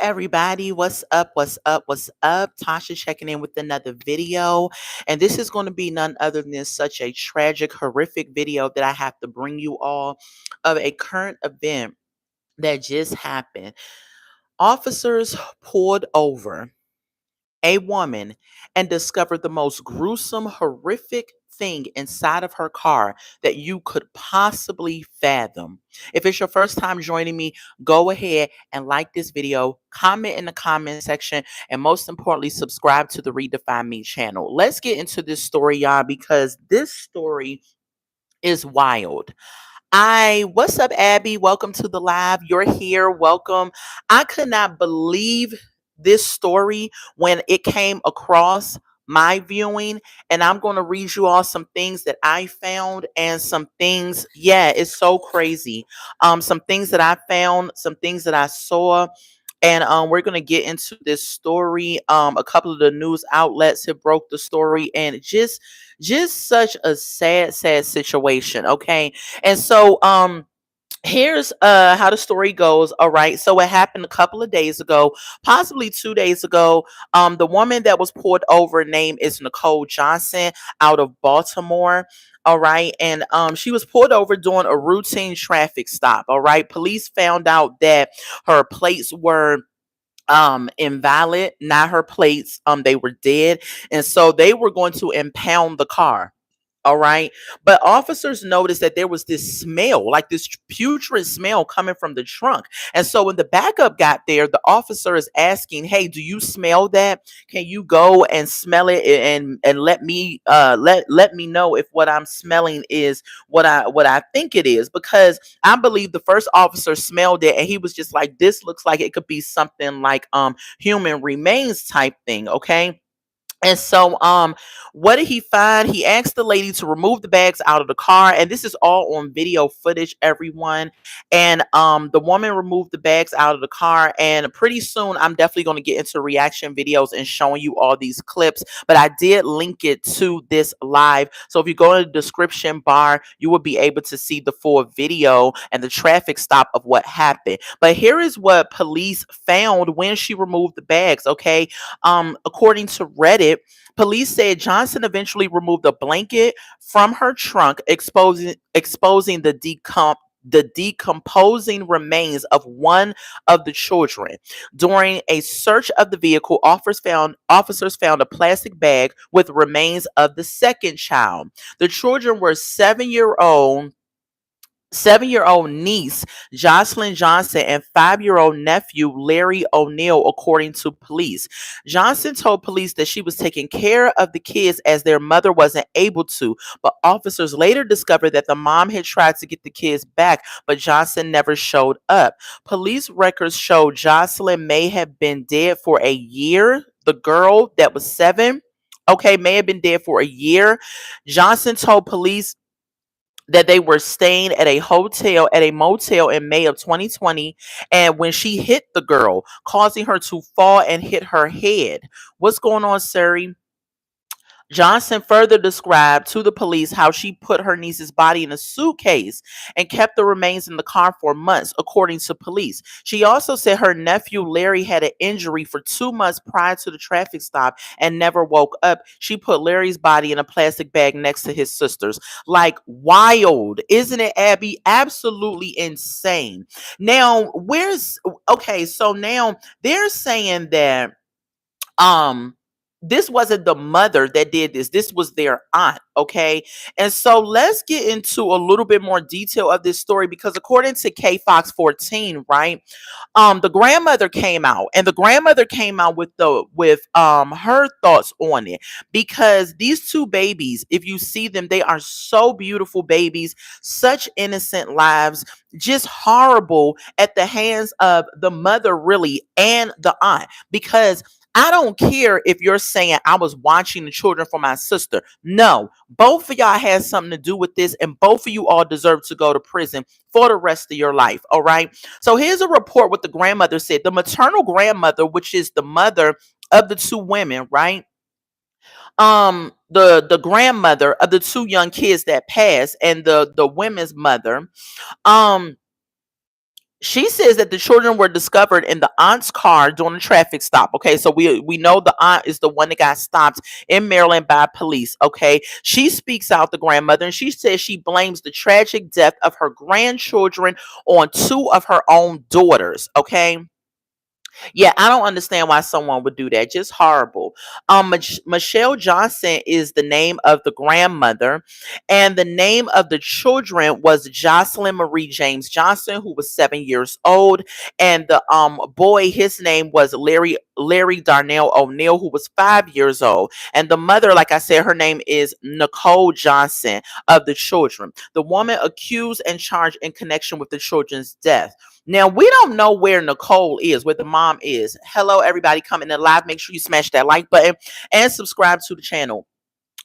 Everybody, what's up? What's up? What's up? Tasha checking in with another video. And this is going to be none other than such a tragic, horrific video that I have to bring you all of a current event that just happened. Officers pulled over a woman and discovered the most gruesome, horrific thing inside of her car that you could possibly fathom. If it's your first time joining me, go ahead and like this video, comment in the comment section, and most importantly, subscribe to the Redefine Me channel. Let's get into this story, y'all, because this story is wild. What's up, Abby? Welcome to the live. You're here. Welcome. I could not believe this story when it came across my viewing, and I'm going to read you all some things that I found and some things. Yeah, it's so crazy. Some things that I found, some things that I saw. And we're gonna get into this story. A couple of the news outlets have broke the story, and just such a sad, sad situation. Okay, and so here's how the story goes. All right, so it happened a couple of days ago, possibly 2 days ago. The woman that was pulled over name is Nicole Johnson out of Baltimore. All right, and she was pulled over doing a routine traffic stop. All right, police found out that her plates were invalid, not her plates. They were dead, and so they were going to impound the car. All right. But officers noticed that there was this smell, like this putrid smell coming from the trunk. And so when the backup got there, the officer is asking, "Hey, do you smell that? Can you go and smell it and let me know if what I'm smelling is what I think it is?" Because I believe the first officer smelled it and he was just like, "This looks like it could be something like human remains type thing." Okay. And so, what did he find? He asked the lady to remove the bags out of the car, and this is all on video footage, everyone. And the woman removed the bags out of the car, and pretty soon, I'm definitely going to get into reaction videos and showing you all these clips. But I did link it to this live, so if you go in the description bar, you will be able to see the full video and the traffic stop of what happened. But here is what police found when she removed the bags. Okay, according to Reddit, police said Johnson eventually removed a blanket from her trunk, exposing the decomposing remains of one of the children. During a search of the vehicle, officers found a plastic bag with remains of the second child. The children were 7-year old niece Jocelyn Johnson and 5-year-old nephew Larry O'Neill, according to police. Johnson told police that she was taking care of the kids as their mother wasn't able to, but officers later discovered that the mom had tried to get the kids back, but Johnson never showed up. Police records show Jocelyn may have been dead for a year. The girl that was 7, okay, may have been dead for a year. Johnson told police that they were staying at a motel in May of 2020, and when she hit the girl, causing her to fall and hit her head. What's going on, Siri? Johnson further described to the police how she put her niece's body in a suitcase and kept the remains in the car for months, according to police. She also said her nephew Larry had an injury for 2 months prior to the traffic stop and never woke up. She put Larry's body in a plastic bag next to his sister's. Like, wild, isn't it, Abby? Absolutely insane. Now, okay, so now they're saying that um this wasn't the mother that did this was their aunt. Okay, and so let's get into a little bit more detail of this story, because according to K Fox 14, right, the grandmother came out, and the grandmother came out with her thoughts on it, because these two babies, if you see them, they are so beautiful babies, such innocent lives, just horrible at the hands of the mother, really, and the aunt. Because I don't care if you're saying I was watching the children for my sister. No, both of y'all had something to do with this, and both of you all deserve to go to prison for the rest of your life. All right. So here's a report what the grandmother said. The maternal grandmother, which is the mother of the two women, right? The grandmother of the two young kids that passed, and the women's mother, um She says that the children were discovered in the aunt's car during a traffic stop. Okay, so we know the aunt is the one that got stopped in Maryland by police. Okay, she speaks out, the grandmother, and she says she blames the tragic death of her grandchildren on two of her own daughters. Okay, yeah, I don't understand why someone would do that. Just horrible. Michelle Johnson is the name of the grandmother, and the name of the children was Jocelyn Marie James Johnson, who was 7 years old, and the boy, his name was Larry Darnell O'Neill, who was 5 years old, and the mother, like I said, her name is Nicole Johnson of the children. The woman accused and charged in connection with the children's death. Now, we don't know where Nicole is, where the mom is. Hello, everybody coming in live. Make sure you smash that like button and subscribe to the channel.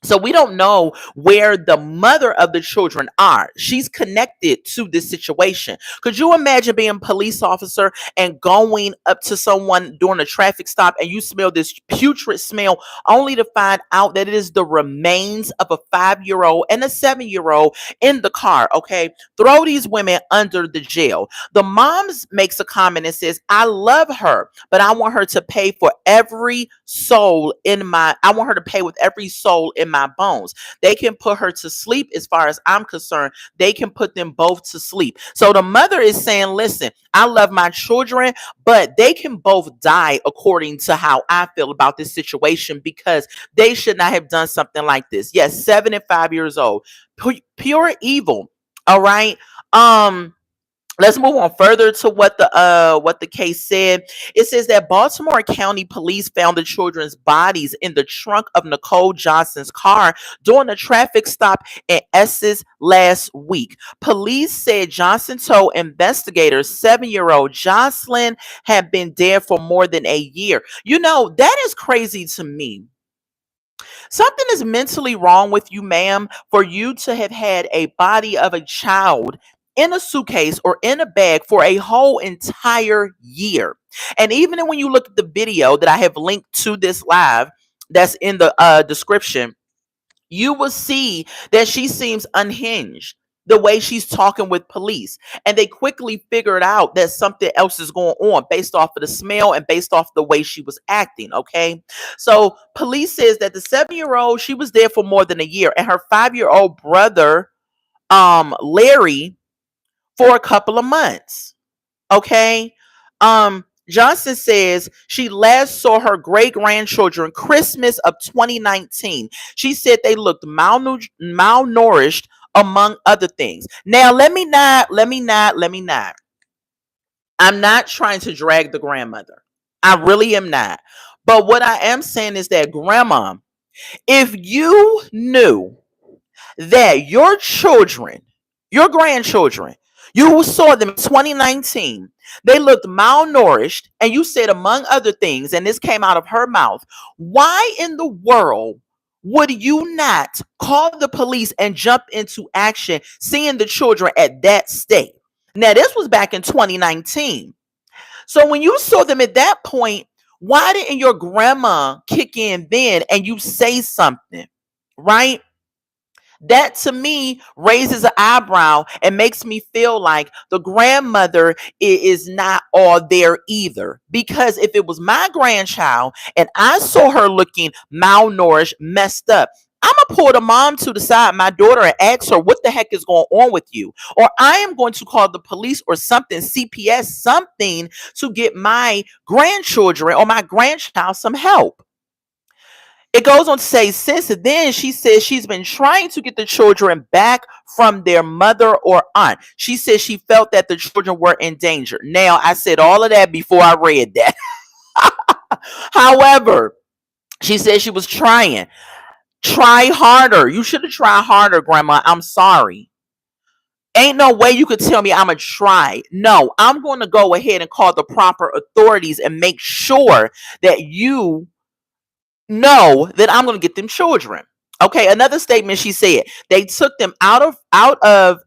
So we don't know where the mother of the children are. She's connected to this situation. Could you imagine being a police officer and going up to someone during a traffic stop and you smell this putrid smell only to find out that it is the remains of a 5-year-old and a 7-year-old in the car? Okay, throw these women under the jail. The mom makes a comment and says, I love her, but I want her to pay for every soul in my, I want her to pay with every soul in my bones. They can put her to sleep. As far as I'm concerned, they can put them both to sleep. So the mother is saying, listen, I love my children, but they can both die according to how I feel about this situation, because they should not have done something like this. Yes, 7 and 5 years old. Pure evil. All right. Let's move on further to what the case said. It says that Baltimore County Police found the children's bodies in the trunk of Nicole Johnson's car during a traffic stop in Essex last week. Police said Johnson told investigators 7-year-old Jocelyn had been dead for more than a year. You know, that is crazy to me. Something is mentally wrong with you, ma'am, for you to have had a body of a child in a suitcase or in a bag for a whole entire year. And even when you look at the video that I have linked to this live, that's in the description, you will see that she seems unhinged the way she's talking with police, and they quickly figured out that something else is going on based off of the smell and based off the way she was acting. Okay, so police says that the 7-year-old, she was there for more than a year, and her 5-year-old brother, Larry, for a couple of months. Okay. Johnson says she last saw her great grandchildren Christmas of 2019. She said they looked malnourished, among other things. Now, let me not. I'm not trying to drag the grandmother. I really am not. But what I am saying is that, grandma, if you knew that your children, your grandchildren, you saw them in 2019, they looked malnourished, and you said, among other things, and this came out of her mouth, why in the world would you not call the police and jump into action seeing the children at that state? Now, this was back in 2019. So when you saw them at that point, why didn't your grandma kick in then and you say something? Right? That to me raises an eyebrow and makes me feel like the grandmother is not all there either. Because if it was my grandchild and I saw her looking malnourished, messed up, I'm gonna pull the mom to the side, my daughter, and ask her what the heck is going on with you. Or I am going to call the police or something, CPS, something, to get my grandchildren or my grandchild some help. It goes on to say, since then, she says she's been trying to get the children back from their mother or aunt. She says she felt that the children were in danger. Now, I said all of that before I read that. However, she said she was trying. Try harder. You should have tried harder, grandma. I'm sorry. Ain't no way you could tell me I'm going to try. No, I'm going to go ahead and call the proper authorities and make sure that you know that I'm going to get them children. Okay, another statement, she said, they took them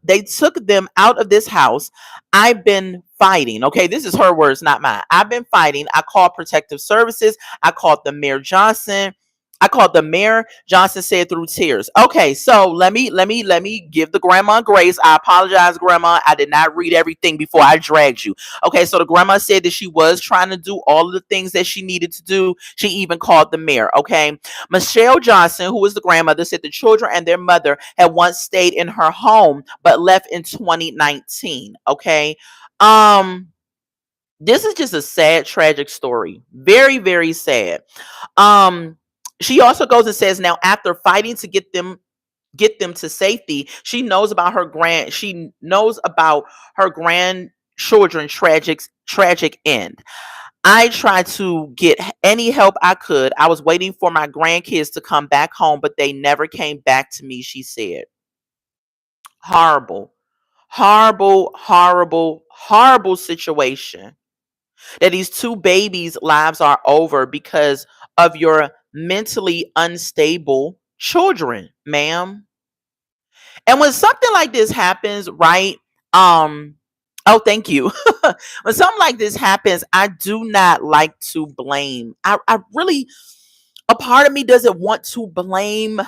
they took them out of this house. I've been fighting. Okay, this is her words, not mine. I've been fighting. I called protective services. I called the Mayor Johnson. I called the mayor, Johnson said through tears. Okay, so let me give the grandma grace. I apologize, grandma. I did not read everything before I dragged you. Okay, so the grandma said that she was trying to do all of the things that she needed to do. She even called the mayor. Okay. Michelle Johnson, who was the grandmother, said the children and their mother had once stayed in her home but left in 2019. Okay. Um, this is just a sad, tragic story. Very, very sad. Um, she also goes and says now after fighting to get them to safety, she knows about her grandchildren's tragic end. I tried to get any help I could. I was waiting for my grandkids to come back home, but they never came back to me, she said. Horrible, horrible, horrible, horrible situation that these two babies' lives are over because of your mentally unstable children, ma'am. And when something like this happens, right? Um, oh, thank you. When something like this happens, I do not like to blame. I really, a part of me doesn't want to blame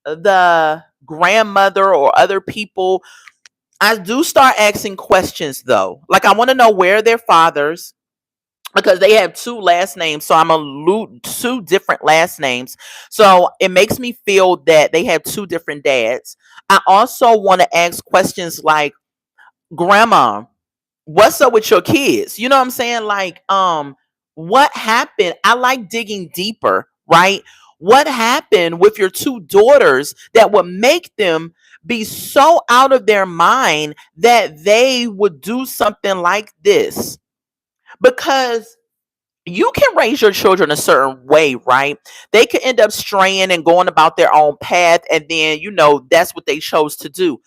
the grandmother or other people. I do start asking questions though. Like I want to know where their fathers, because they have two last names. So I'm gonna loot two different last names. So it makes me feel that they have two different dads. I also want to ask questions like, Grandma, what's up with your kids? You know what I'm saying? Like, what happened? I like digging deeper, right? What happened with your two daughters that would make them be so out of their mind that they would do something like this? Because you can raise your children a certain way, right? They could end up straying and going about their own path, and then that's what they chose to do.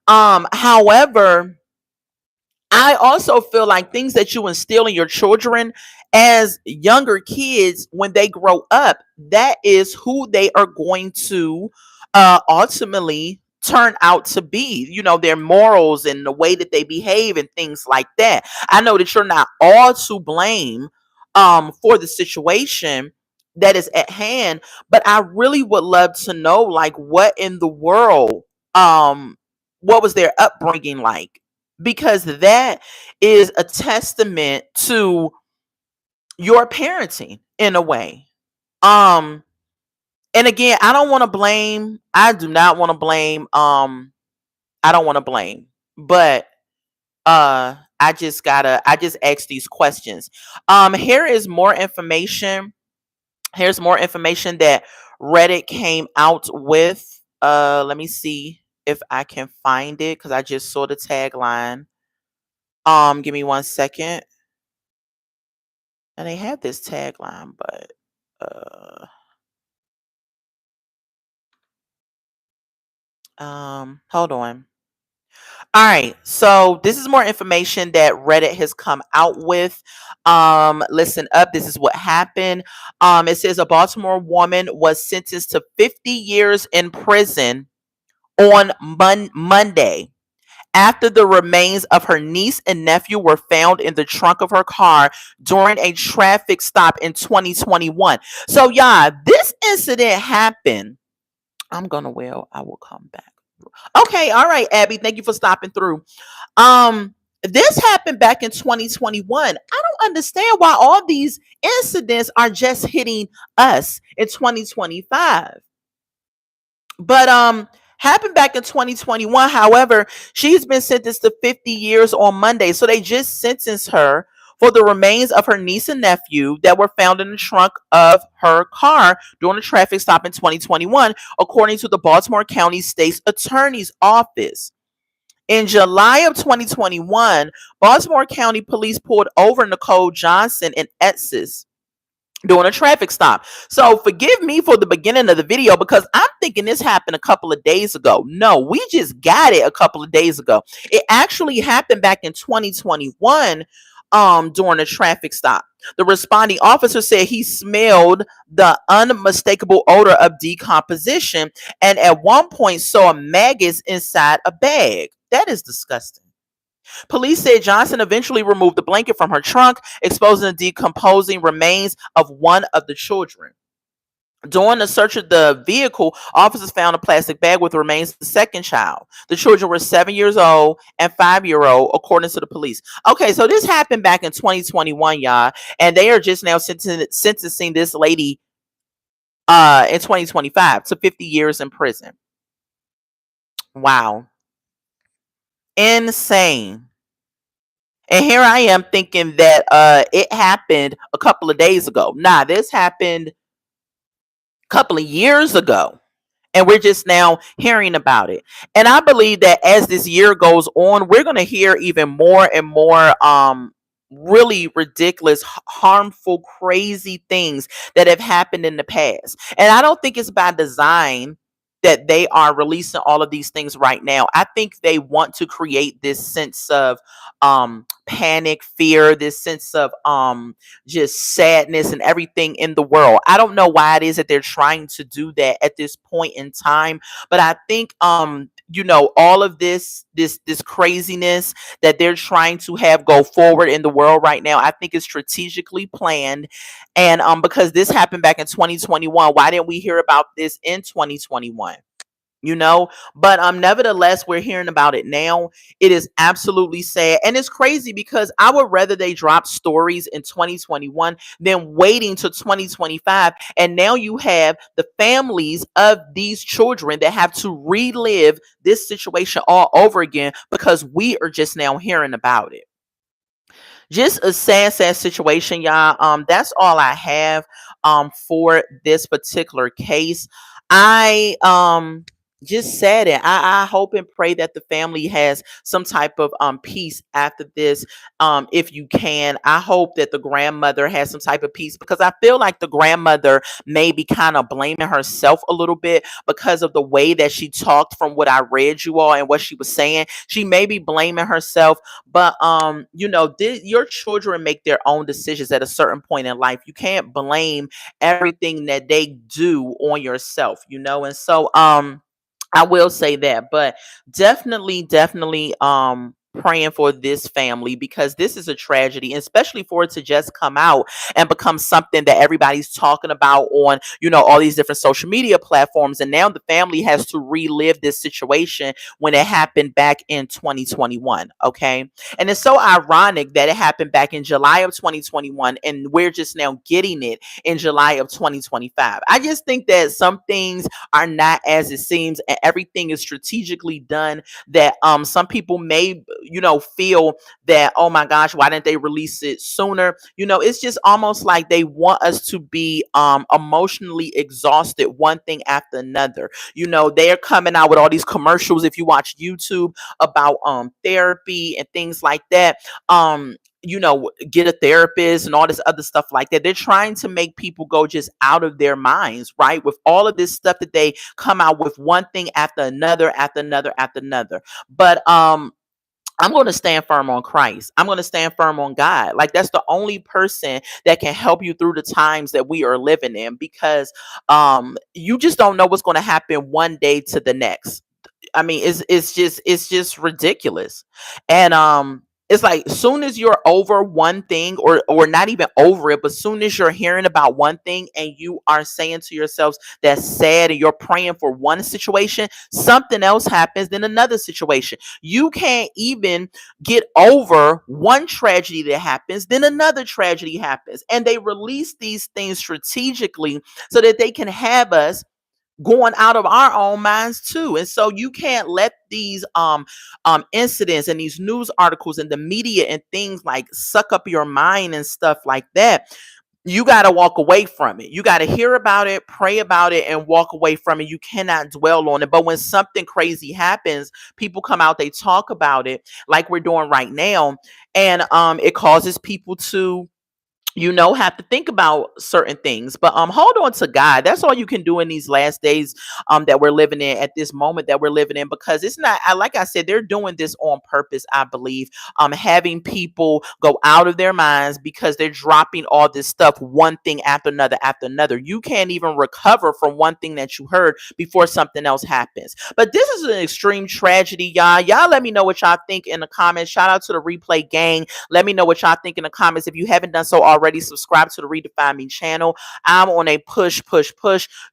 However, I also feel like things that you instill in your children as younger kids, when they grow up, that is who they are going to ultimately turn out to be. Their morals and the way that they behave and things like that. I know that you're not all to blame for the situation that is at hand, but I really would love to know, like, what in the world, what was their upbringing like? Because that is a testament to your parenting in a way. Um, and again, I do not want to blame, I don't want to blame, but I just ask these questions. Here is more information. Here's more information that Reddit came out with. Let me see if I can find it because I just saw the tagline. Give me 1 second. And they have this tagline, but hold on. All right, so this is more information that Reddit has come out with. Listen up. This is what happened. It says a Baltimore woman was sentenced to 50 years in prison on Monday after the remains of her niece and nephew were found in the trunk of her car during a traffic stop in 2021. So, yeah, this incident happened. I will come back. Okay, all right, Abby. Thank you for stopping through. This happened back in 2021. I don't understand why all these incidents are just hitting us in 2025. But happened back in 2021. However, she's been sentenced to 50 years on Monday. So they just sentenced her for the remains of her niece and nephew that were found in the trunk of her car during a traffic stop in 2021, according to the Baltimore County State's Attorney's Office. In July of 2021, Baltimore County Police pulled over Nicole Johnson in Essex doing a traffic stop. So forgive me for the beginning of the video because I'm thinking this happened a couple of days ago. No, we just got it a couple of days ago. It actually happened back in 2021 during a traffic stop. The responding officer said he smelled the unmistakable odor of decomposition and at one point saw maggots inside a bag. That is disgusting. Police said Johnson eventually removed the blanket from her trunk, exposing the decomposing remains of one of the children. During the search of the vehicle, officers found a plastic bag with the remains of the second child. The children were 7 years old and 5 year old, according to the police. Okay, so this happened back in 2021, y'all, and they are just now sentencing this lady in 2025 to 50 years in prison. Wow, insane. And here I am thinking that it happened a couple of days ago. Nah, this happened a couple of years ago. And we're just now hearing about it. And I believe that as this year goes on, we're going to hear even more and more really ridiculous, harmful, crazy things that have happened in the past. And I don't think it's by design that they are releasing all of these things right now. I think they want to create this sense of panic, fear, this sense of just sadness and everything in the world. I don't know why it is that they're trying to do that at this point in time, but I think all of this craziness that they're trying to have go forward in the world right now, I think is strategically planned. And because this happened back in 2021, why didn't we hear about this in 2021? But nevertheless, we're hearing about it now. It is absolutely sad, and it's crazy because I would rather they drop stories in 2021 than waiting to 2025. And now you have the families of these children that have to relive this situation all over again because we are just now hearing about it. Just a sad situation, y'all. That's all I have for this particular case. I just said it. I hope and pray that the family has some type of peace after this. If you can, I hope that the grandmother has some type of peace, because I feel like the grandmother may be kind of blaming herself a little bit because of the way that she talked from what I read, you all, and what she was saying. She may be blaming herself, but your children make their own decisions at a certain point in life. You can't blame everything that they do on yourself, and so I will say that. But definitely praying for this family, because this is a tragedy, and especially for it to just come out and become something that everybody's talking about on all these different social media platforms. And now the family has to relive this situation when it happened back in 2021. Okay, and it's so ironic that it happened back in July of 2021 and we're just now getting it in July of 2025. I just think that some things are not as it seems, and everything is strategically done. That some people may feel that, oh my gosh, why didn't they release it sooner? It's just almost like they want us to be emotionally exhausted, one thing after another. They're coming out with all these commercials, if you watch YouTube, about therapy and things like that. Get a therapist and all this other stuff like that. They're trying to make people go just out of their minds, right? With all of this stuff that they come out with, one thing after another, after another, after another. But I'm going to stand firm on Christ. I'm going to stand firm on God. Like, that's the only person that can help you through the times that we are living in, because you just don't know what's going to happen one day to the next. I mean, it's just ridiculous. And it's like, soon as you're over one thing, or not even over it, but soon as you're hearing about one thing and you are saying to yourselves that's sad, and you're praying for one situation, something else happens, then another situation. You can't even get over one tragedy that happens, then another tragedy happens. And they release these things strategically so that they can have us going out of our own minds too. And so you can't let these incidents and these news articles and the media and things like suck up your mind and stuff like that. You got to walk away from it. You got to hear about it, pray about it, and walk away from it. You cannot dwell on it. But when something crazy happens, people come out, they talk about it like we're doing right now, and it causes people to have to think about certain things. But hold on to God. That's all you can do in these last days that we're living in, at this moment that we're living in, because it's not, like I said, they're doing this on purpose, I believe, having people go out of their minds because they're dropping all this stuff, one thing after another after another. You can't even recover from one thing that you heard before something else happens. But this is an extreme tragedy, y'all let me know what y'all think in the comments. Shout out to the replay gang. Let me know what y'all think in the comments. If you haven't done so already, already subscribed to the Redefine Me channel, I'm on a push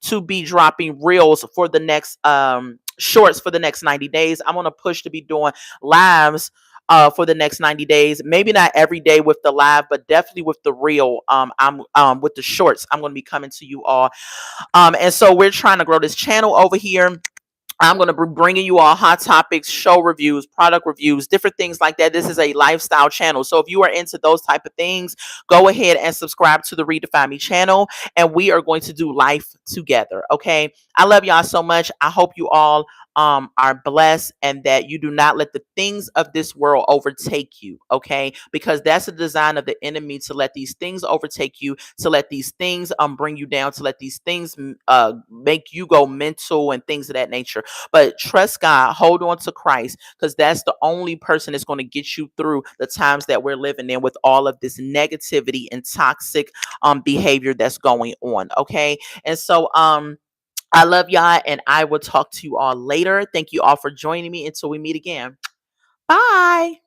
to be dropping reels for the next shorts for the next 90 days. I'm on a push to be doing lives for the next 90 days. Maybe not every day with the live, but definitely with the reel. I'm with the shorts. I'm going to be coming to you all. And so we're trying to grow this channel over here. I'm going to be bringing you all hot topics, show reviews, product reviews, different things like that. This is a lifestyle channel. So if you are into those type of things, go ahead and subscribe to the Redefine Me channel, and we are going to do life together. Okay. I love y'all so much. I hope you all are blessed and that you do not let the things of this world overtake you. Okay. Because that's the design of the enemy, to let these things overtake you, to let these things bring you down, to let these things make you go mental and things of that nature. But trust God, hold on to Christ, because that's the only person that's going to get you through the times that we're living in with all of this negativity and toxic behavior that's going on. Okay. And so I love y'all, and I will talk to you all later. Thank you all for joining me until we meet again. Bye.